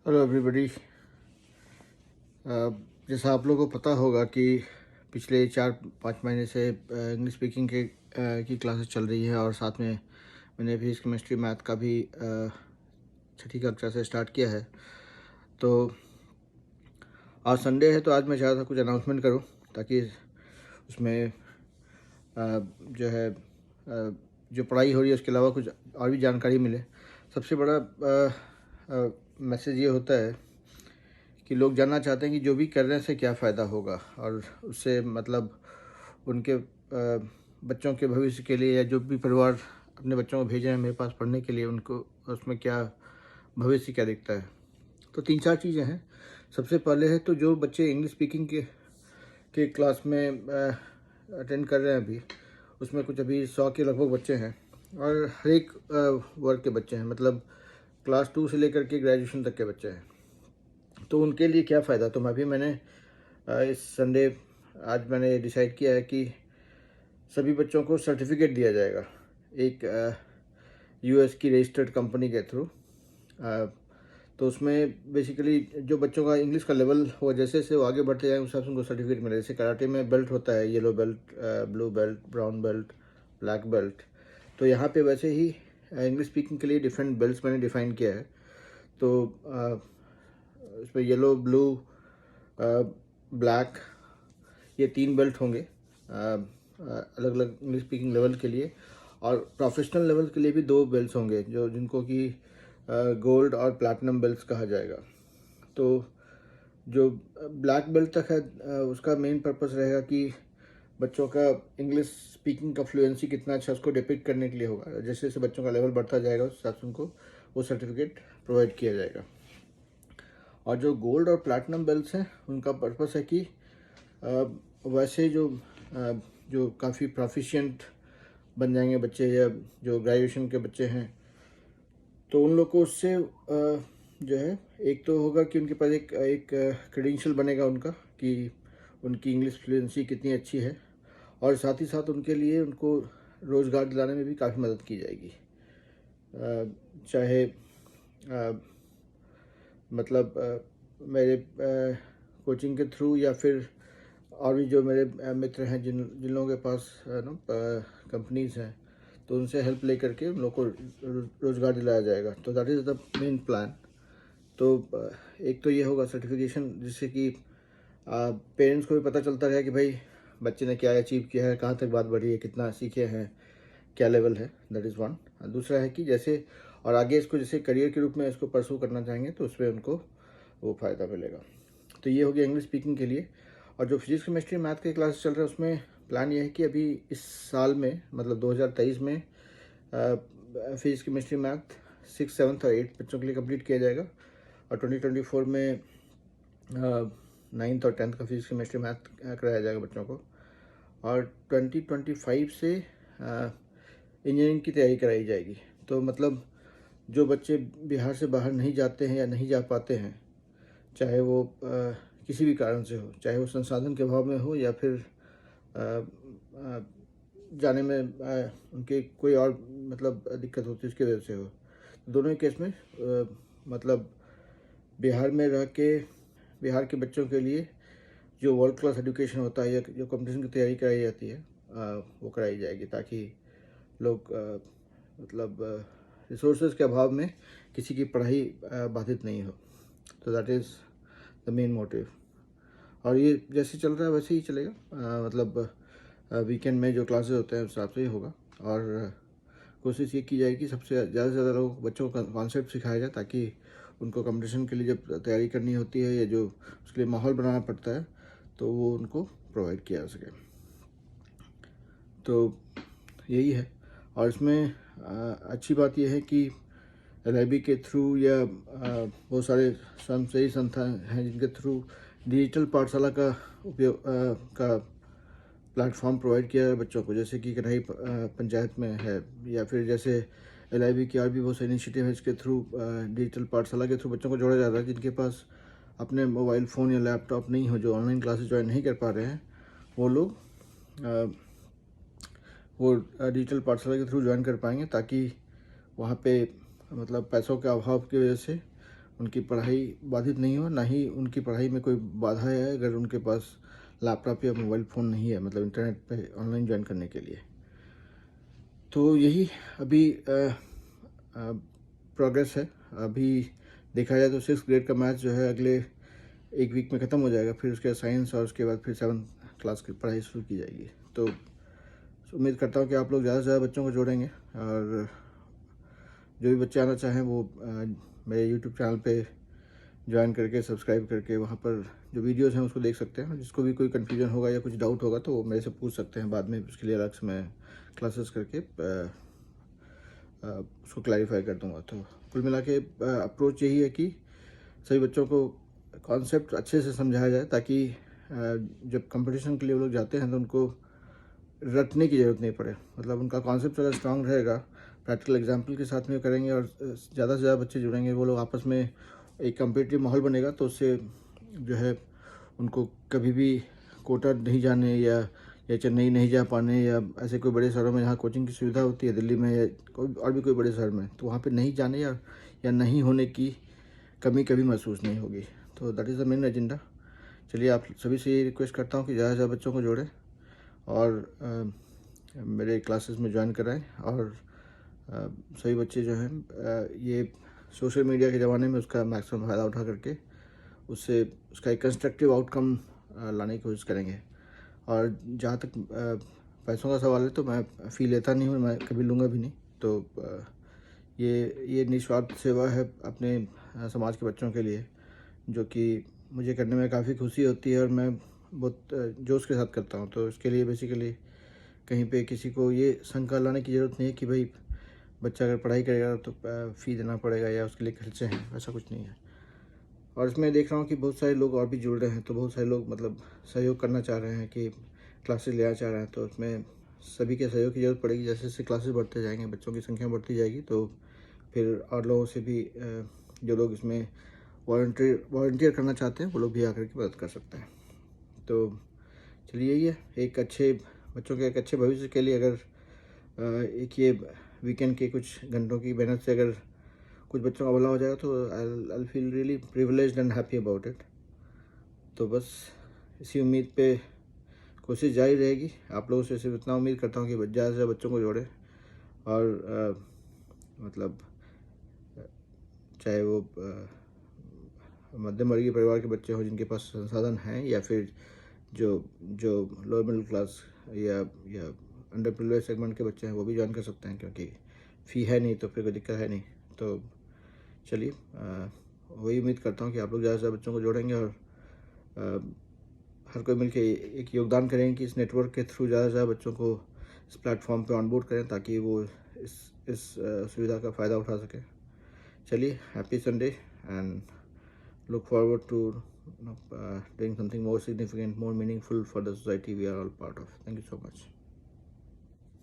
Hello everybody. जैसा आप लोगों को पता होगा कि पिछले 4-5 महीने से इंग्लिश स्पीकिंग की क्लासेस चल रही है और साथ में मैंने फिजिक्स केमिस्ट्री मैथ का भी छठी कक्षा से स्टार्ट किया है। तो आज संडे है, तो आज मैं चाहा था कुछ अनाउंसमेंट करूं ताकि उसमें जो है जो पढ़ाई हो रही है उसके अलावा कुछ और भी जानकारी मिले। सबसे बड़ा मैसेज ये होता है कि लोग जानना चाहते हैं कि जो भी कर रहे हैं से क्या फ़ायदा होगा और उससे मतलब उनके बच्चों के भविष्य के लिए, या जो भी परिवार अपने बच्चों को भेज रहे हैं मेरे पास पढ़ने के लिए, उनको उसमें क्या भविष्य क्या दिखता है। तो 3-4 चीज़ें हैं। सबसे पहले है तो जो बच्चे इंग्लिश स्पीकिंग के क्लास में अटेंड कर रहे हैं अभी, उसमें कुछ अभी 100 के लगभग बच्चे हैं और हर एक वर्ग के बच्चे हैं, मतलब क्लास 2 से लेकर के ग्रेजुएशन तक के बच्चे हैं। तो उनके लिए क्या फ़ायदा। तो मैंने इस संडे आज मैंने डिसाइड किया है कि सभी बच्चों को सर्टिफिकेट दिया जाएगा एक यूएस की रजिस्टर्ड कंपनी के थ्रू। तो उसमें बेसिकली जो बच्चों का इंग्लिश का लेवल हो, जैसे जैसे वो आगे बढ़ते जाएंगे उस हिसाब से उनको सर्टिफिकेट मिले। जैसे कराटे में बेल्ट होता है, yellow belt, blue belt, brown belt, black belt. तो यहाँ पे वैसे ही इंग्लिश स्पीकिंग के लिए डिफरेंट बेल्ट्स मैंने डिफ़ाइन किया है। तो इसमें येलो, ब्लू, ब्लैक, ये 3 बेल्ट होंगे अलग अलग इंग्लिश स्पीकिंग लेवल के लिए। और प्रोफेशनल लेवल के लिए भी 2 बेल्ट्स होंगे जो जिनको कि गोल्ड और प्लैटिनम बेल्ट्स कहा जाएगा। तो जो ब्लैक बेल्ट तक है उसका मेन पर्पस रहेगा कि बच्चों का इंग्लिश स्पीकिंग का फ्लुएंसी कितना अच्छा उसको डिपिक्ट करने के लिए होगा। जैसे जैसे बच्चों का लेवल बढ़ता जाएगा उस हिसाब से उनको वो सर्टिफिकेट प्रोवाइड किया जाएगा। और जो गोल्ड और प्लैटिनम बेल्ट्स हैं उनका पर्पस है कि वैसे जो काफ़ी प्रोफिशिएंट बन जाएंगे बच्चे, या जो ग्रेजुएशन के बच्चे हैं, तो उन लोग को उससे जो है एक तो होगा कि उनके पास एक क्रेडेंशियल बनेगा उनका कि उनकी इंग्लिश फ्लुएंसी कितनी अच्छी है। और साथ ही साथ उनके लिए उनको रोज़गार दिलाने में भी काफ़ी मदद की जाएगी। चाहे मतलब मेरे कोचिंग के थ्रू, या फिर और भी जो मेरे मित्र हैं जिन जिन लोगों के पास कंपनीज हैं, तो उनसे हेल्प ले करके उन लोगों को रोज़गार दिलाया जाएगा। तो that is the main plan. तो एक तो ये होगा सर्टिफिकेशन, जिससे कि पेरेंट्स को भी पता चलता रहे कि भाई बच्चे ने क्या अचीव किया है, कहाँ तक बात बढ़ी है, कितना सीखे हैं, क्या लेवल है। That is one. दूसरा है कि जैसे और आगे इसको जैसे करियर के रूप में इसको परसू करना चाहेंगे तो उसमें उनको वो फ़ायदा मिलेगा। तो ये हो गया इंग्लिश स्पीकिंग के लिए। और जो फिजिक्स केमिस्ट्री मैथ के क्लास चल रहा है उसमें प्लान ये है कि अभी इस साल में, मतलब 2023 में फिजिक्स केमिस्ट्री मैथ 6, 7 और 8 बच्चों के लिए कंप्लीट किया जाएगा। और 2024 में 9th और 10th का फिजिक्स केमिस्ट्री मैथ कराया जाएगा बच्चों को। और 2025 से इंजीनियरिंग की तैयारी कराई जाएगी। तो मतलब जो बच्चे बिहार से बाहर नहीं जाते हैं या नहीं जा पाते हैं, चाहे वो किसी भी कारण से हो, चाहे वो संसाधन के अभाव में हो या फिर अ, अ, जाने में उनके कोई और मतलब दिक्कत होती है उसकी वजह से हो, तो दोनों ही केस में मतलब बिहार में रह के बिहार के बच्चों के लिए जो वर्ल्ड क्लास एजुकेशन होता है या जो कंपटीशन की तैयारी कराई जाती है वो कराई जाएगी, ताकि लोग मतलब रिसोर्सेज के अभाव में किसी की पढ़ाई बाधित नहीं हो। तो that is the main motive. और ये जैसे चल रहा है वैसे ही चलेगा। मतलब वीकेंड में जो क्लासेस होते हैं उस हिसाब से ही होगा। और कोशिश ये की जाएगी कि सबसे ज़्यादा से ज़्यादा लोग बच्चों को कॉन्सेप्ट सिखाया जाए, ताकि उनको कंपटीशन के लिए जब तैयारी करनी होती है या जो उसके लिए माहौल बनाना पड़ता है तो वो उनको प्रोवाइड किया जा सके। तो यही है। और इसमें अच्छी बात यह है कि LIB के थ्रू या बहुत सारे स्वयंसेवी संस्थान हैं जिनके थ्रू डिजिटल पाठशाला का उपयोग का प्लेटफॉर्म प्रोवाइड किया है बच्चों को, जैसे कि कन्हई पंचायत में है, या फिर जैसे LIB की और भी बहुत सारे इनिशिएटिव है जिसके थ्रू डिजिटल पाठशाला के थ्रू बच्चों को जोड़ा जा रहा है। जिनके पास अपने मोबाइल फ़ोन या लैपटॉप नहीं हो, जो ऑनलाइन क्लासेस ज्वाइन नहीं कर पा रहे हैं, वो लोग वो डिजिटल पाठशाला के थ्रू ज्वाइन कर पाएंगे, ताकि वहाँ पे मतलब पैसों के अभाव की वजह से उनकी पढ़ाई बाधित नहीं हो, ना ही उनकी पढ़ाई में कोई बाधा है अगर उनके पास लैपटॉप या मोबाइल फ़ोन नहीं है, मतलब इंटरनेट पे ऑनलाइन ज्वाइन करने के लिए। तो यही अभी प्रोग्रेस है। अभी देखा जाए तो 6th ग्रेड का मैथ्स जो है अगले 1 वीक में ख़त्म हो जाएगा, फिर उसके बाद साइंस और उसके बाद फिर 7th क्लास की पढ़ाई शुरू की जाएगी। तो उम्मीद करता हूँ कि आप लोग ज़्यादा से ज़्यादा बच्चों को जोड़ेंगे, और जो भी बच्चे आना चाहें वो मेरे यूट्यूब चैनल पे ज्वाइन करके सब्सक्राइब करके वहाँ पर जो वीडियोस हैं उसको देख सकते हैं। जिसको भी कोई कन्फ्यूजन होगा या कुछ डाउट होगा तो वो मेरे से पूछ सकते हैं बाद में, उसके लिए अलग से मैं क्लासेस करके उसको क्लैरिफाई कर दूँगा। तो कुल मिला के अप्रोच यही है कि सभी बच्चों को कॉन्सेप्ट अच्छे से समझाया जाए, ताकि जब कंपटीशन के लिए वो लोग जाते हैं तो उनको रटने की ज़रूरत नहीं पड़े। मतलब उनका कॉन्सेप्ट अगर स्ट्रांग रहेगा, प्रैक्टिकल एग्जाम्पल के साथ में करेंगे और ज़्यादा से ज़्यादा बच्चे जुड़ेंगे, वो लोग आपस में एक कम्पिटिटिव माहौल बनेगा, तो उससे जो है उनको कभी भी कोटा नहीं जाने या चेन्नई नहीं जा पाने, या ऐसे कोई बड़े शहरों में जहाँ कोचिंग की सुविधा होती है, दिल्ली में या और भी कोई बड़े शहर में, तो वहाँ पे नहीं जाने या नहीं होने की कमी कभी महसूस नहीं होगी। तो that is the main agenda. चलिए, आप सभी से ये रिक्वेस्ट करता हूँ कि ज़्यादा से ज़्यादा बच्चों को जोड़ें और मेरे क्लासेस में ज्वाइन कराएं। और सभी बच्चे जो हैं ये सोशल मीडिया के ज़माने में उसका मैक्सिमम फ़ायदा उठा करके उससे उसका एक कंस्ट्रक्टिव आउटकम लाने की कोशिश करेंगे। और जहाँ तक पैसों का सवाल है तो मैं फ़ी लेता नहीं हूँ, मैं कभी लूँगा भी नहीं। तो ये निस्वार्थ सेवा है अपने समाज के बच्चों के लिए, जो कि मुझे करने में काफ़ी खुशी होती है और मैं बहुत जोश के साथ करता हूँ। तो इसके लिए बेसिकली कहीं पे किसी को ये शंका लाने की ज़रूरत नहीं है कि भाई बच्चा अगर पढ़ाई करेगा तो फ़ी देना पड़ेगा या उसके लिए खर्चे हैं, ऐसा कुछ नहीं है। और इसमें देख रहा हूँ कि बहुत सारे लोग और भी जुड़ रहे हैं, तो बहुत सारे लोग मतलब सहयोग करना चाह रहे हैं कि क्लासेस लेना चाह रहे हैं। तो उसमें सभी के सहयोग की ज़रूरत पड़ेगी। जैसे जैसे क्लासेस बढ़ते जाएंगे, बच्चों की संख्या बढ़ती जाएगी, तो फिर और लोगों से भी जो लोग इसमें वॉलंटियर करना चाहते हैं वो लोग भी आकर के मदद कर सकते हैं। तो चलिए, यही है एक अच्छे बच्चों के एक अच्छे भविष्य के लिए अगर एक ये वीकेंड के कुछ घंटों की मेहनत से अगर कुछ बच्चों का भला हो जाएगा तो I feel really privileged and happy about it. तो बस इसी उम्मीद पे कोशिश जारी रहेगी। आप लोगों से सिर्फ इतना उम्मीद करता हूँ कि ज़्यादा से ज़्यादा बच्चों को जोड़ें, और मतलब चाहे वो मध्यम वर्गीय परिवार के बच्चे हों जिनके पास संसाधन हैं, या फिर जो जो लोअर मिडिल क्लास या अंडर प्रिविलेज सेगमेंट के बच्चे हैं, वो भी ज्वाइन कर सकते हैं, क्योंकि फ़ी है नहीं तो फिर कोई दिक्कत है नहीं। तो चलिए, वही उम्मीद करता हूँ कि आप लोग ज़्यादा से ज़्यादा बच्चों को जोड़ेंगे और हर कोई मिलके एक योगदान करेंगे कि इस नेटवर्क के थ्रू ज़्यादा से ज़्यादा बच्चों को इस प्लेटफॉर्म पे ऑनबोर्ड करें, ताकि वो इस सुविधा का फ़ायदा उठा सकें। चलिए, happy Sunday and look forward to doing something more significant, more meaningful for the society we are all part of. Thank you so much.